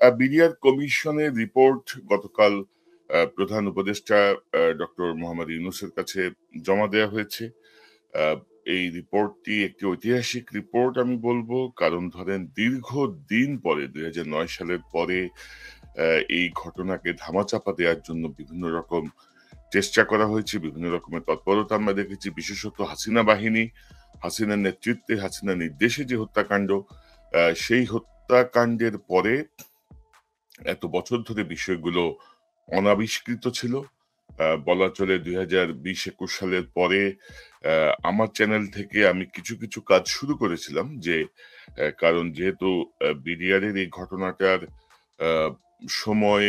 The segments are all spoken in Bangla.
বিডিআর কমিশনের রিপোর্ট গতকাল প্রধান উপদেষ্টা ডক্টর মোহাম্মদ ইউনূসের কাছে জমা দেওয়া হয়েছে। এই রিপোর্টটি একটি ঐতিহাসিক রিপোর্ট আমি বলবো, কারণ ধরেন দীর্ঘদিন পরে ২০০৯ সালের পরে এই ঘটনাকে ধামাচাপা দেওয়ার জন্য বিভিন্ন রকম চেষ্টা করা হয়েছে, বিভিন্ন রকমের তৎপরতা আমরা দেখেছি। বিশেষত হাসিনা বাহিনী, হাসিনার নেতৃত্বে, হাসিনার নির্দেশে যে হত্যাকাণ্ড, সেই হত্যাকাণ্ডের পরে এত বছর ধরে বিষয়গুলো অনাবিষ্কৃত ছিল। বলা চলে ২০২০-২১ সালের পরে আমার চ্যানেল থেকে আমি কিছু কিছু কাজ শুরু করেছিলাম, যে কারণ যেহেতু বিডিআরের এই ঘটনাটার সময়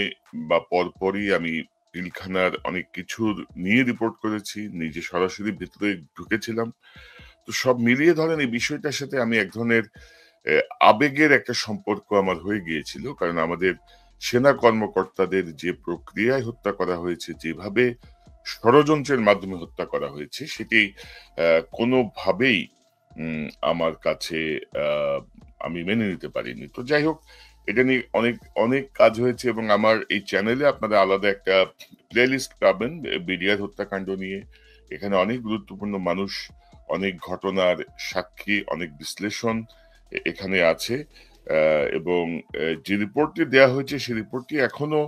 বা পরপরই আমি পিলখানার অনেক কিছুর নিয়ে রিপোর্ট করেছি, নিজে সরাসরি ভেতরে ঢুকেছিলাম। তো সব মিলিয়ে ধরেন এই বিষয়টার সাথে আমি এক ধরনের আবেগের একটা সম্পর্ক আমার হয়ে গিয়েছিল, কারণ আমাদের সেনা কর্মকর্তাদের যে প্রক্রিয়ায় হত্যা করা হয়েছে, যেভাবে ষড়যন্ত্রের মাধ্যমে হত্যা করা হয়েছে, সেটি কোনোভাবেই আমার কাছে আমি মেনে নিতে পারিনি। তো যাই হোক, এটা নিয়ে অনেক অনেক কাজ হয়েছে এবং আমার এই চ্যানেলে আপনারা আলাদা একটা প্লেলিস্ট পাবেন বিডিআর হত্যাকাণ্ড নিয়ে। এখানে অনেক গুরুত্বপূর্ণ মানুষ, অনেক ঘটনার সাক্ষী, অনেক বিশ্লেষণ এখানে আছে। এবং যে রিপোর্টটি দেয়া হয়েছে সেই রিপোর্টটি এখনো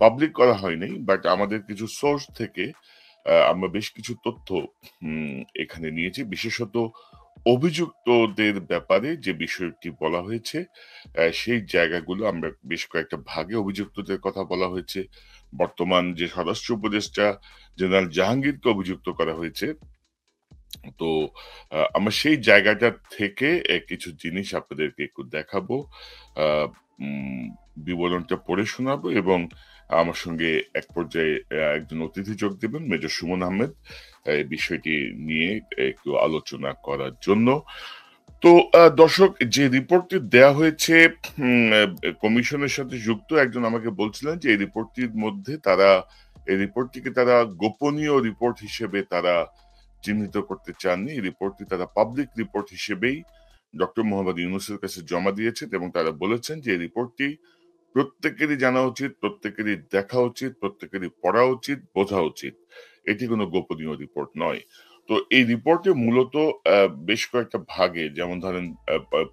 পাবলিক করা হয়নি, বাট আমাদের কিছু সোর্স থেকে আমরা বেশ কিছু তথ্য এখানে নিয়েছি। বিশেষত অভিযুক্তদের ব্যাপারে যে বিষয়টি বলা হয়েছে, সেই জায়গাগুলো আমরা বেশ কয়েকটা ভাগে অভিযুক্তদের কথা বলা হয়েছে। বর্তমান যে স্বরাষ্ট্র উপদেষ্টা জেনারেল জাহাঙ্গীরকে অভিযুক্ত করা হয়েছে, তো আমরা সেই জায়গাটা থেকে কিছু জিনিস আপনাদেরকে একটু দেখাবো, আহ, উম, বিবরণটা পড়ে শোনাবো এবং আমার সঙ্গে এক পর্যায়ে একজন অতিথি যোগ দেবেন, মেজর সুমন আহমেদ, এই বিষয়টি নিয়ে একটু আলোচনা করার জন্য। তো দর্শক, যে রিপোর্টটি দেয়া হয়েছে কমিশনের সাথে যুক্ত একজন আমাকে বলছিলেন যে এই রিপোর্টটিকে তারা গোপনীয় রিপোর্ট হিসেবে তারা চিহ্নিত করতে চাননি। এই রিপোর্টটি তারা পাবলিক রিপোর্ট হিসেবেই ডক্টর মোহাম্মদ ইউনূসের কাছে জমা দিয়েছেন এবং তারা বলেছেন যে এই রিপোর্টটি প্রত্যেকেরই জানা উচিত, প্রত্যেকেরই দেখা উচিত, প্রত্যেকেরই পড়া উচিত, বোঝা উচিত। এটি কোনো গোপনীয় রিপোর্ট নয়। তো এই রিপোর্টে মূলত বেশ কয়েকটা ভাগে, যেমন ধরেন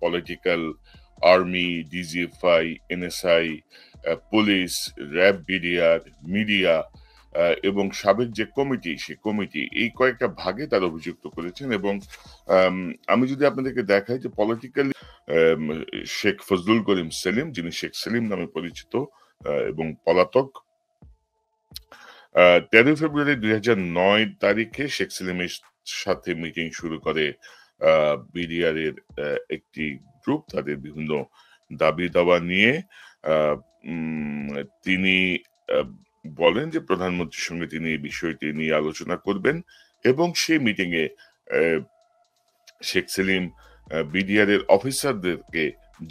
political, army, DGFI, NSI, police, RAB, BDR, media এবং সাবেক যে কমিটি, সেই কমিটি, এই কয়েকটা ভাগে তারা অভিযুক্ত করেছেন। এবং আমি যদি আপনাদেরকে দেখাই যে পলিটিক্যাল শেখ ফজলুল করিম সেলিম, যিনি শেখ সেলিম নামে পরিচিত এবং পলাতক, ১৩ ফেব্রুয়ারি ২০০৯ তারিখে শেখ সেলিমের সাথে মিটিং শুরু করে বিডিআর এর একটি গ্রুপ, তাদের বিভিন্ন দাবি দাওয়া নিয়ে। তিনি বলেন যে প্রধানমন্ত্রীর সঙ্গে তিনি এই বিষয়টি নিয়ে আলোচনা করবেন এবং সেই মিটিং এ শেখ সেলিম বিডিআর এর অফিসারদেরকে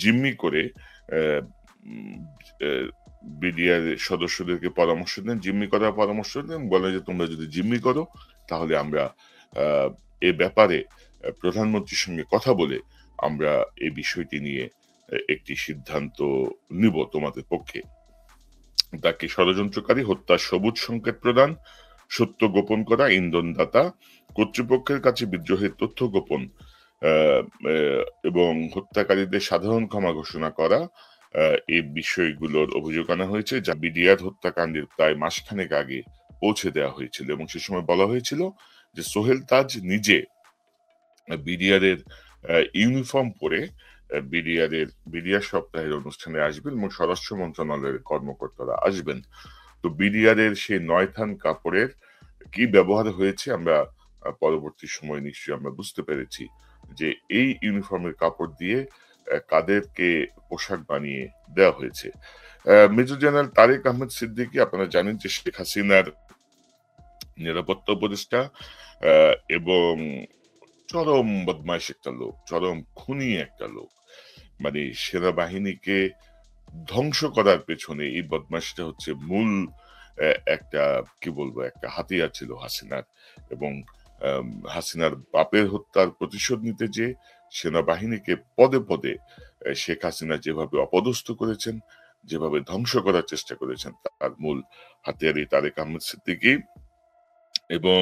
জিম্মি করে বিডিআর সদস্যদেরকে পরামর্শ দেন, জিম্মি করার পরামর্শ দেন, বলেন যে তোমরা যদি জিম্মি করো তাহলে আমরা এ ব্যাপারে প্রধানমন্ত্রীর সঙ্গে কথা বলে আমরা এই বিষয়টি নিয়ে একটি সিদ্ধান্ত নিব তোমাদের পক্ষে। তাকে ষড়যন্ত্রকারী, হত্যার সবুজ সংকেত প্রদান, সত্য গোপন করা, ইন্ধনদাতা, কর্তৃপক্ষের কাছে বিদ্রোহের তথ্য গোপন এবং হত্যাকারীদের সাধারণ ক্ষমা ঘোষণা করা, এই বিষয়গুলোর অভিযোগ আনা হয়েছে, যা বিডিআর হত্যাকাণ্ডের প্রায় মাসখানেক আগে পৌঁছে দেওয়া হয়েছিল। এবং সে সময় বলা হয়েছিল যে সোহেল তাজ নিজে বিডিআর এর ইউনিফর্ম পরে বিডিআর সপ্তাহের অনুষ্ঠানে আসবেন এবং স্বরাষ্ট্র মন্ত্রণালয়ের কর্মকর্তারা আসবেন। তো বিডিআর এর সেই ৯ থান কাপড়ের কি ব্যবহার হয়েছে আমরা পরবর্তী সময় নিশ্চয়ই আমরা বুঝতে পেরেছি যে এই ইউনিফর্মের কাপড় দিয়ে কাদেরকে পোশাক বানিয়ে দেওয়া হয়েছে। মেজর জেনারেল তারেক আহমেদ সিদ্দিকী, আপনারা জানেন যে শেখ হাসিনার নিরাপত্তা উপদেষ্টা এবং চরম বদমাইশ একটা লোক, চরম খুনি একটা লোক। মানে সেনাবাহিনীকে ধ্বংস করার পেছনে এই বদমাইশটা হচ্ছে মূল একটা, কি বলবো, একটা হাতিয়ার ছিল হাসিনার। এবং হাসিনার বাপের হত্যার প্রতিশোধ নিতে যে সেনাবাহিনীকে পদে পদে শেখ হাসিনা যেভাবে অপদস্থ করেছেন, যেভাবে ধ্বংস করার চেষ্টা করেছেন তার মূল হাতিয়ারি তারেক আহমেদ সিদ্দিকী। এবং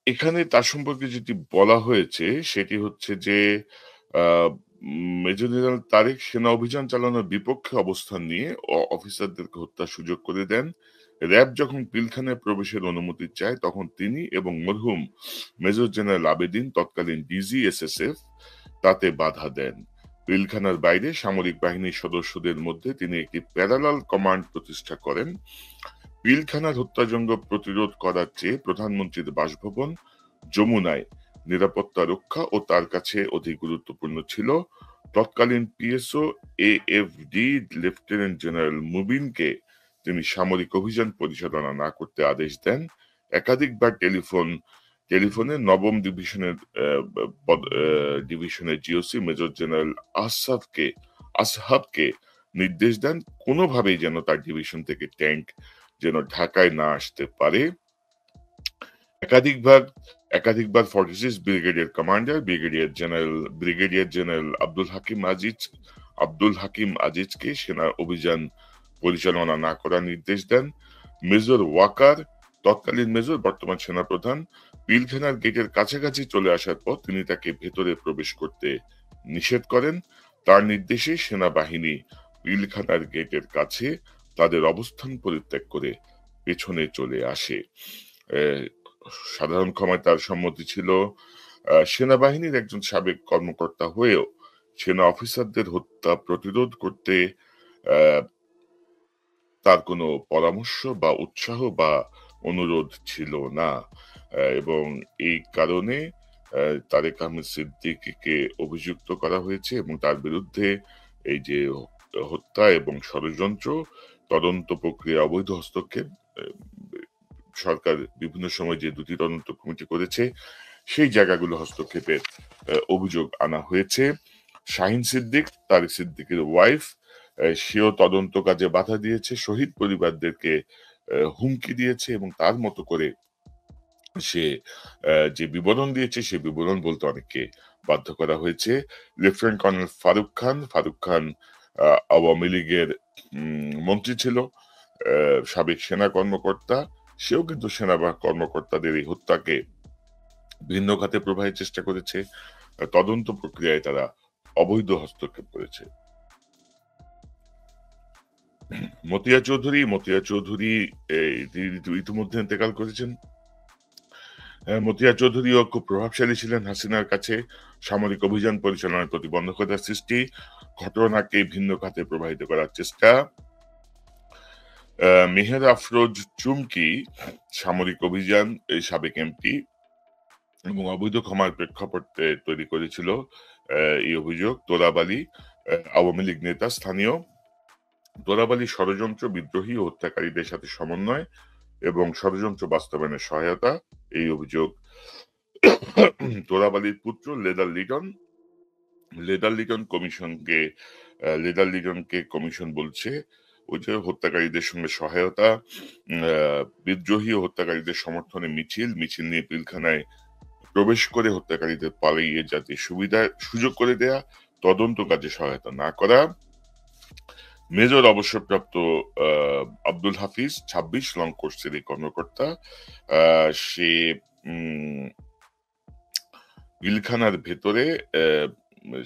এখানে তার সম্পর্কে যেটি বলা হয়েছে সেটি হচ্ছে যে মেজর জেনারেল তারেক সেনা অভিযান চালানোর বিপক্ষে অবস্থান নিয়ে অফিসারদেরকে হত্যার সুযোগ করে দেন। র‍্যাব যখন পিলখানায় প্রবেশের অনুমতি চায় তখন তিনি এবং মরহুম মেজর জেনারেল আবেদিন তৎকালীন ডিজি এসএসএফ তাতে বাধা দেন। পিলখানার বাইরে সামরিক বাহিনীর সদস্যদের মধ্যে তিনি একটি প্যারালাল কমান্ড প্রতিষ্ঠা করেন। পিলখানার হত্যাযজ্ঞ প্রতিরোধ করার চেয়ে প্রধানমন্ত্রীর বাসভবন যমুনায় নিরাপত্তা রক্ষা ও তার কাছে অধিক গুরুত্বপূর্ণ ছিল। তৎকালীন পিএসও এএফডি লেফটেন্যান্ট জেনারেল মুবিনকে তিনি সামরিক অভিযান পরিচালনা না করতে আদেশ দেন। একাধিকবার টেলিফোনে নবম ডিভিশনের জিওসি মেজর জেনারেল আসহাবকে নির্দেশ দেন কোনোভাবেই যেন তার ডিভিশন থেকে ট্যাঙ্ক যেন ঢাকায় না আসতে পারে। একাধিকবার 46 brigadier commander brigadier general Abdul Hakim আজিজকে সেনা অভিযান পরিচালনা না করার নির্দেশ দেন। মেজর ওয়াকার, তৎকালীন মেজর বর্তমান সেনাপ্রধান, পিলখানার গেটের কাছাকাছি চলে আসার পর তিনি তাকে ভেতরে প্রবেশ করতে নিষেধ করেন। তার নির্দেশে সেনাবাহিনী পিলখানার গেটের কাছে তাদের অবস্থান পরিত্যাগ করে পেছনে চলে আসে। সাধারণ ক্ষমায় তার সম্মতি ছিল। সেনাবাহিনীর একজন সাবেক কর্মকর্তা হয়েও সেনা অফিসারদের হত্যা প্রতিরোধ করতে তার কোনো পরামর্শ বা উৎসাহ বা অনুরোধ ছিল না। এবং এই কারণে তারেক আহমেদ সিদ্দিকীকে অভিযুক্ত করা হয়েছে এবং তার বিরুদ্ধে এই যে হত্যা এবং ষড়যন্ত্র, তদন্ত প্রক্রিয়া অবৈধ হস্তক্ষেপ, সরকার বিভিন্ন সময় যে দুটি তদন্ত কমিটি করেছে সেই জায়গাগুলো হস্তক্ষেপের অভিযোগ আনা হয়েছে। শাহিন সিদ্দিক, তারেক সিদ্দিকের ওয়াইফ, সেও তদন্ত কাজে বাধা দিয়েছে, শহীদ পরিবারদেরকে হুমকি দিয়েছে এবং তার মতো করে সে যে বিবরণ দিয়েছে সে বিবরণ বলতে অনেককে বাধ্য করা হয়েছে। লেফটেন্যান্ট কর্নেল ফারুক খান আওয়ামী লীগের মন্ত্রী ছিল, সাবেক সেনা কর্মকর্তা, সেও কিন্তু সেনা কর্মকর্তাদের এই হত্যাকে ভিন্ন খাতে প্রবাহের চেষ্টা করেছে। তদন্ত প্রক্রিয়ায় তারা অবৈধ হস্তক্ষেপ করেছে। মতিয়া চৌধুরী ইতিমধ্যে ইন্তেকাল করেছেন। মতিয়া চৌধুরীও খুব প্রভাবশালী ছিলেন হাসিনার কাছে। সামরিক অভিযান পরিচালনার প্রতিবন্ধকতার সৃষ্টি, ঘটনাকে ভিন্ন খাতে প্রবাহিত করার চেষ্টা। মেহের আফরোজ চুমকি সামরিক অভিযান এই সাবেক এমপি এবং অবৈধ ক্ষমার প্রেক্ষাপটে তৈরি করেছিল এই অভিযোগ। তোরাবালী আওয়ামী লীগ নেতা স্থানীয়, তোরাবালী ষড়যন্ত্র, বিদ্রোহী ও হত্যাকারীদের সাথে সমন্বয় এবং ষড়যন্ত্র বাস্তবায়নের সহায়তা, এই অভিযোগ। তোরাবালীর পুত্র লেদার লিটনকে কমিশন বলছে ওই যে হত্যাকারীদের সঙ্গে সহায়তা, বিদ্রোহী ও হত্যাকারীদের সমর্থনে মিছিল নিয়ে পিলখানায় প্রবেশ করে হত্যাকারীদের পালিয়ে যেতে সুযোগ করে দেয়া, তদন্ত কাজে সহায়তা না করা। মেজর অবসরপ্রাপ্ত আব্দুল হাফিজ 26 লং কোর্সের এই কর্মকর্তা, সে পিলখানার ভেতরে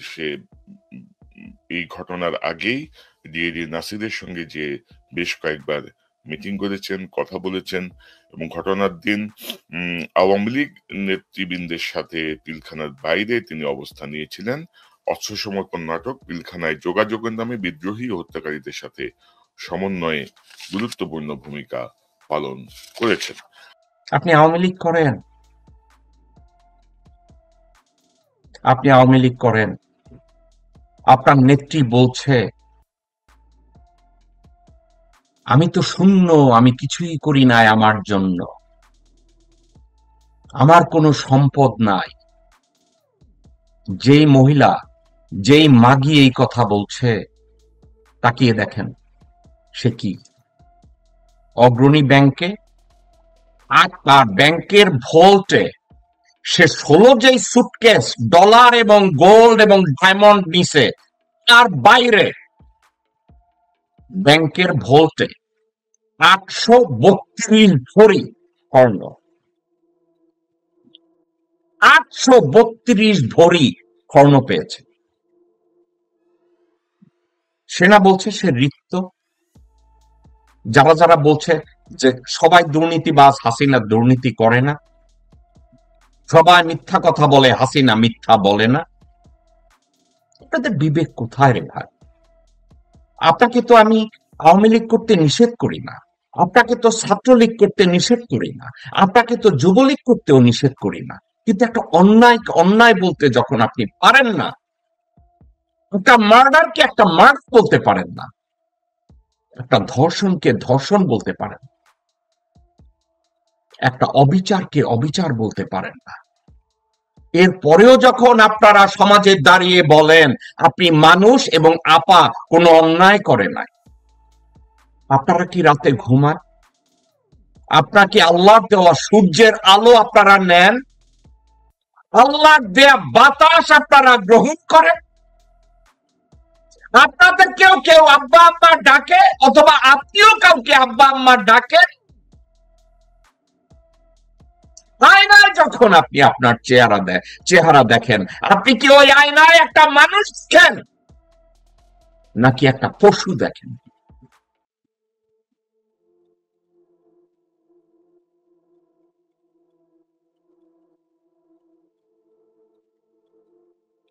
সে এই ঘটনার আগেই ডিএডি নাসিরের সঙ্গে যে বেশ কয়েকবার মিটিং করেছেন, কথা বলেছেন এবং ঘটনার দিন আওয়ামী লীগ নেতৃবৃন্দের সাথে পিলখানার বাইরে তিনি অবস্থান নিয়েছিলেন। অস্ত্র সমর্পণ নাটক, পিলখানায় যোগাযোগের নামে বিদ্রোহী ও হত্যাকারীদের সাথে সমন্বয়ে গুরুত্বপূর্ণ ভূমিকা পালন করেছেন। আপনি আওয়ামী লীগ করেন, আপনার নেত্রী বলছে আমি তো শূন্য, আমি কিছুই করি নাই আমার জন্য, আমার কোনো সম্পদ নাই। যেই মহিলা, যেই মাগি এই কথা বলছে, তাকিয়ে দেখেন সে কি অগ্রণী ব্যাংকে আর তার ব্যাংকের ভল্টে সে 16 যেই সুটকেস ডলার এবং গোল্ড এবং ডায়মন্ড নিছে, তার বাইরে ব্যাংকের ভোল্টে 832 ভরি স্বর্ণ, 832 ভরি স্বর্ণ পেয়েছে। সেনা বলছে সে রিক্ত। যারা যারা বলছে যে সবাই দুর্নীতিবাজ, হাসিনা দুর্নীতি করে না, সবাই মিথ্যা কথা বলে, হাসিনা মিথ্যা বলে না, আপনাদের বিবেক কোথায় রে ভাই? আপনাকে তো আমি আওয়ামী লীগ করতে নিষেধ করি না, আপনাকে তো ছাত্রলীগ করতে নিষেধ করি না, আপনাকে তো যুবলীগ করতেও নিষেধ করি না, কিন্তু একটা অন্যায় অন্যায় বলতে যখন আপনি পারেন না, একটা মার্ডারকে একটা মার্ড বলতে পারেন না, একটা ধর্ষণকে ধর্ষণ বলতে পারেন, একটা অবিচারকে অবিচার বলতে পারেন না, এরপরেও যখন আপনারা সমাজে দাঁড়িয়ে বলেন আপনি মানুষ এবং আপা কোনো অন্যায় করে নাই, আপনারা কি রাতে ঘুমান? আপনার কি আল্লাহর দেওয়া সূর্যের আলো আপনারা নেন? আল্লাহর দেয়া বাতাস আপনারা গ্রহণ করেন? আপনাদের কেউ কেউ আব্বা আম্মা ডাকে, অথবা আপনিও কাউকে আব্বা আম্মা ডাকেন? আয়নায় যখন আপনি আপনার চেহারা দেখেন, আপনি কি ওই আয়নায় একটা মানুষ দেখেন নাকি একটা পশু দেখেন?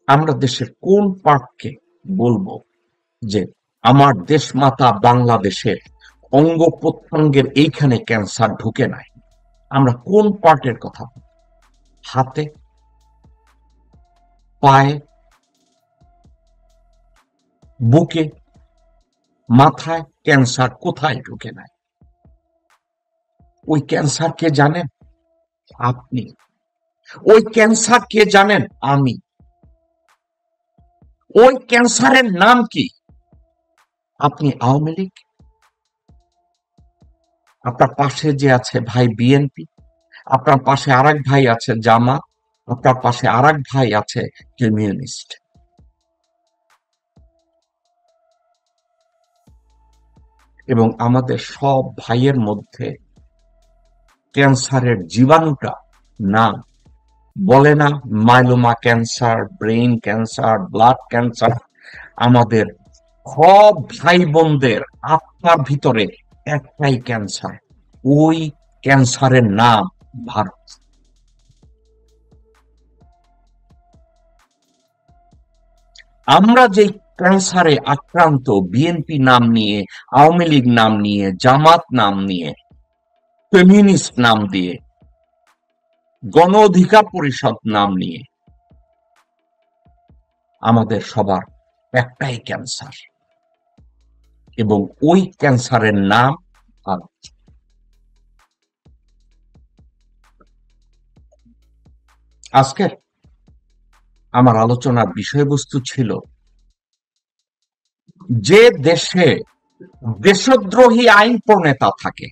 আমরা দেশের কোন পার্টকে বলবো যে আমার দেশ মাতা বাংলাদেশের অঙ্গ প্রত্যঙ্গের এইখানে ক্যান্সার ঢুকে নাই? আমরা কোন পার্টের কথা বলবো? হাতে, পায়ে, বুকে, মাথায় ক্যান্সার কোথায় ঢুকে নাই? ওই ক্যান্সার কে জানেন? আপনি। ওই ক্যান্সার কে জানেন? আমি। ওই ক্যান্সারের নাম কি? আপনি আওয়ামী লীগ, আপনার পাশে যে আছে ভাই বিএনপি, আপনার পাশে আরেক ভাই আছে জামাত, আপনার পাশে আরেক ভাই আছে কমিউনিস্ট। এবং আমাদের সব ভাইয়ের মধ্যে ক্যান্সারের জীবাণুটা নাম বলে না myeloma cancer, brain cancer, blood cancer. আমাদের সব ভাই বোনদের আত্মার ভিতরে একটাই ক্যান্সার, ওই ক্যান্সারের নাম ভারত। আমরা যে ক্যান্সারে আক্রান্ত, বিএনপি নাম নিয়ে, আওয়ামী লীগ নাম নিয়ে, জামাত নাম নিয়ে, কমিউনিস্ট নাম দিয়ে, গণ অধিকার পরিষদ নাম নিয়ে, আমাদের সবার একটাই ক্যান্সার, এবং ওই ক্যান্সারের নাম ভারত। আজকে আমার আলোচনার বিষয়বস্তু ছিল যে দেশে দেশদ্রোহী আইন প্রণেতা থাকে,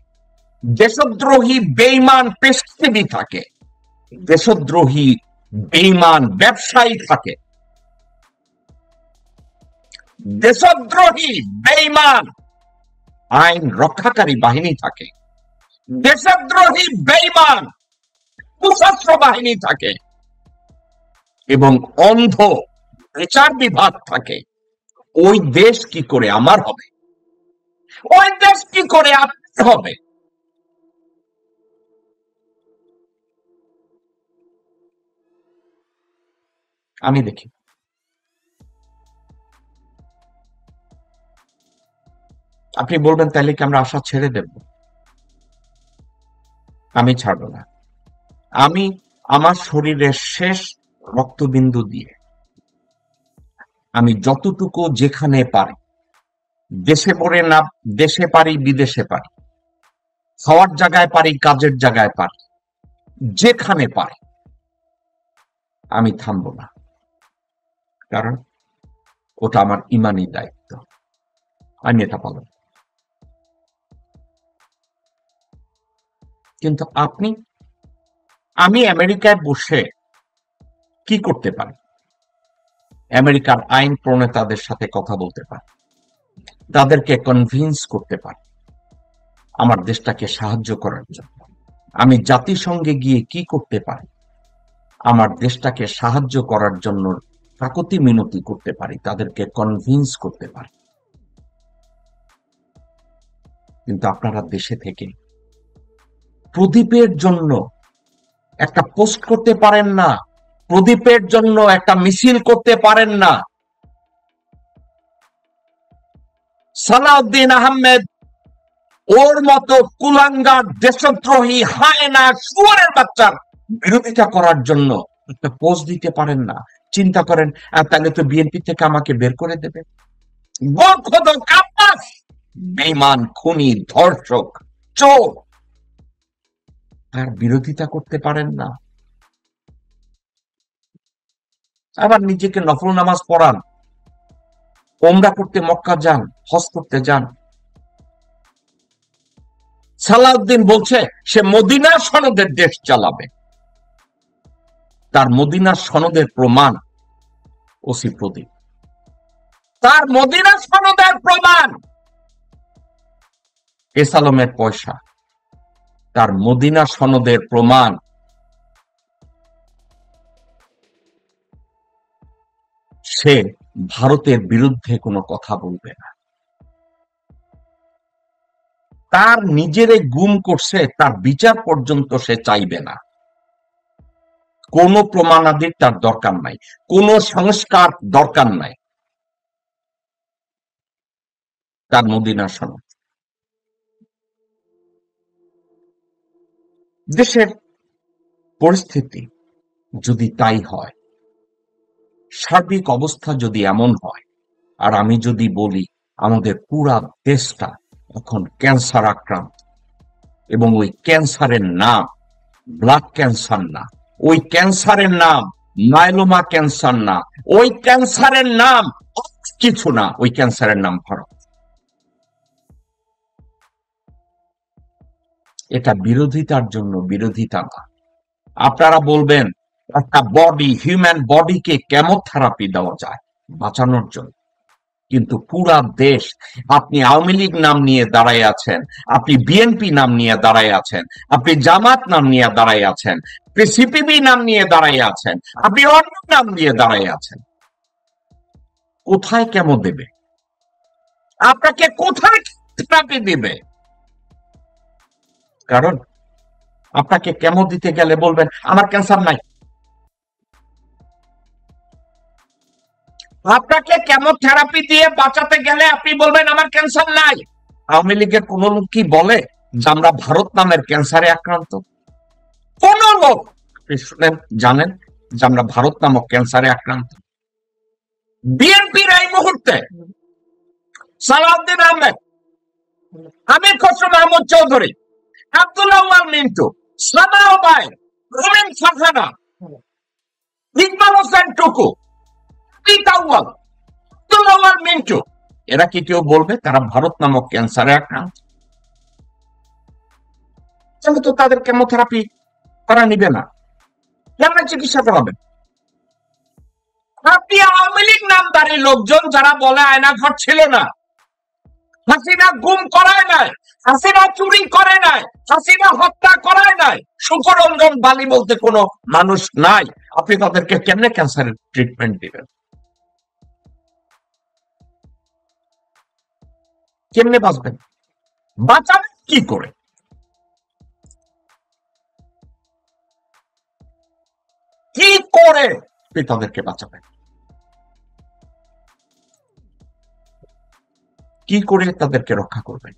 দেশদ্রোহী বেঈমান পেশাজীবী থাকে, দেশদ্রোহী বেঈমান ব্যবসায়ী থাকে, দেশদ্রোহী বেঈমান আইন রক্ষাকারী বাহিনী থাকে, দেশদ্রোহী বেঈমান সশস্ত্র বাহিনী থাকে, এবং অন্ধ বিচার বিভাগ থাকে, ওই দেশ কি করে আমার হবে? ওই দেশ কি করে আপনার হবে? আমি দেখি আপনি বলবেন তাহলে কি আমরা আশা ছেড়ে দেব? আমি ছাড়বো না। আমি আমার শরীরের শেষ রক্তবিন্দু দিয়ে আমি যতটুকু যেখানে পারি, দেশে পড়ে না, দেশে পারি বিদেশে পারি, খাওয়ার জায়গায় পারি কাজের জায়গায় পারি, যেখানে পারি আমি থামবো না, কারণ ওটা আমার ইমানি দায়িত্ব, আমি এটা পালন। কিন্তু আপনি আমি আমেরিকায় বসে কি করতে পারি? আমেরিকার আইন প্রণেতাদের সাথে কথা বলতে পারি, তাদেরকে কনভিন্স করতে পারি আমার দেশটাকে সাহায্য করার জন্য। আমি জাতিসংঘে গিয়ে কি করতে পারি? আমার দেশটাকে সাহায্য করার জন্য কাকুতি মিনতি করতে পারি, তাদেরকে কনভিন্স করতে পারি। কিন্তু আপনারা দেশে থেকে প্রদীপের জন্য একটা পোস্ট করতে পারেন না, প্রদীপের জন্য একটা মিছিল করতে পারেন না। সালাউদ্দিন আহমেদ ওর মতো কুলাঙ্গার দেশদ্রোহী হায়না শুয়োরের বাচ্চার বিরোধিতা করার জন্য একটা পোস্ট দিতে পারেন না। চিন্তা করেন, তাহলে তো বিএনপি থেকে আমাকে বের করে দেবে। বেঈমান, খুনি, ধর্ষক, চোর, আর বিরোধিতা করতে পারেন না। আবার নিজেকে নফল নামাজ পড়ান, ওমরা করতে মক্কা যান, হজ করতে যান। সালাউদ্দিন বলছে সে মদিনার সনদের দেশ চালাবে। তার মদিনার সনদের প্রমাণ ওসি প্রদীপ, তার মদিনার সনদের প্রমাণ এসালমের পয়সা, তার মদিনা সনদের প্রমাণ সে ভারতের বিরুদ্ধে কোনো কথা বলবে না। তার নিজেরে গুম করছে, তার বিচার পর্যন্ত সে চাইবে না। কোনো প্রমাণাদির তার দরকার নাই, কোনো সংস্কার দরকার নাই। তার মদিনা সনদ। দেশের পরিস্থিতি যদি তাই হয়, সার্বিক অবস্থা যদি এমন হয়, আর আমি যদি বলি আমাদের পুরা দেশটা এখন ক্যান্সার আক্রান্ত, এবং ওই ক্যান্সারের নাম ব্লাড ক্যান্সার না, ওই ক্যান্সারের নাম মাইলোমা ক্যান্সার না, ওই ক্যান্সারের নাম কিছু না, ওই ক্যান্সারের নাম ভারত। এটা বিরোধিতার জন্য বিরোধিতা না। আপনারা বলবেন একটা বডি, হিউম্যান বডিকে কেমোথেরাপি দেওয়া যায় বাঁচানোর জন্য, কিন্তু পুরা দেশ, আপনি আওয়ামী লীগ নাম নিয়ে দাঁড়ায় আছেন, আপনি বিএনপি নাম নিয়ে দাঁড়ায় আছেন, আপনি জামাত নাম নিয়ে দাঁড়ায় আছেন, আপনি সিপিবি নাম নিয়ে দাঁড়ায় আছেন, আপনি অন্য নাম নিয়ে দাঁড়ায় আছেন। কোথায় কেমো দেবে? আপনাকে কোথায় থেরাপি দিবে? কারণ আপনাকে কেমো দিতে গেলে বলবেন আমার ক্যান্সার নাই। আপনাকে কেমোথেরাপি দিয়ে বাঁচাতে গেলে আপনি বলবেন আমার ক্যান্সার নাই। আওয়ামী লীগের কোন লোক কি বলে যে আমরা ভারত নামের ক্যান্সারে আক্রান্ত? কোন লোক আপনি শুনেন, জানেন যে আমরা ভারত নামক ক্যান্সারে আক্রান্ত? বিএনপির এই মুহূর্তে সালাউদ্দিন আহমেদ, আমির খসরু মাহমুদ চৌধুরী, আব্দুল্লাহ ওয়াল মিন্টু, সাদা ওবায়দ, রুমিন ফারহানা, ইকবাল হোসেন টুকু, মিন্টু, এরা কি কেউ বলবে তারা ভারত নামক ক্যান্সারে আক্রান্ত? তো তাদের কেমোথেরাপি তারা নিবে না, কেমন চিকিৎসা করাবেন? আপনি আওয়ামী লীগ নামধারী লোকজন যারা বলে আয়নাঘর ছিল না, হাসিনা গুম করায় নাই, হাসিনা চুরি করে নাই, হাসিনা হত্যা করায় নাই, সুখরঞ্জন বালি বলতে কোনো মানুষ নাই, আপনি তাদেরকে কেমনে ক্যান্সারের ট্রিটমেন্ট দিবেন? কেমনে বাঁচবেন? বাঁচাবেন কি করে? কি করে আপনি তাদেরকে বাঁচাবেন? কি করে তাদেরকে রক্ষা করবেন?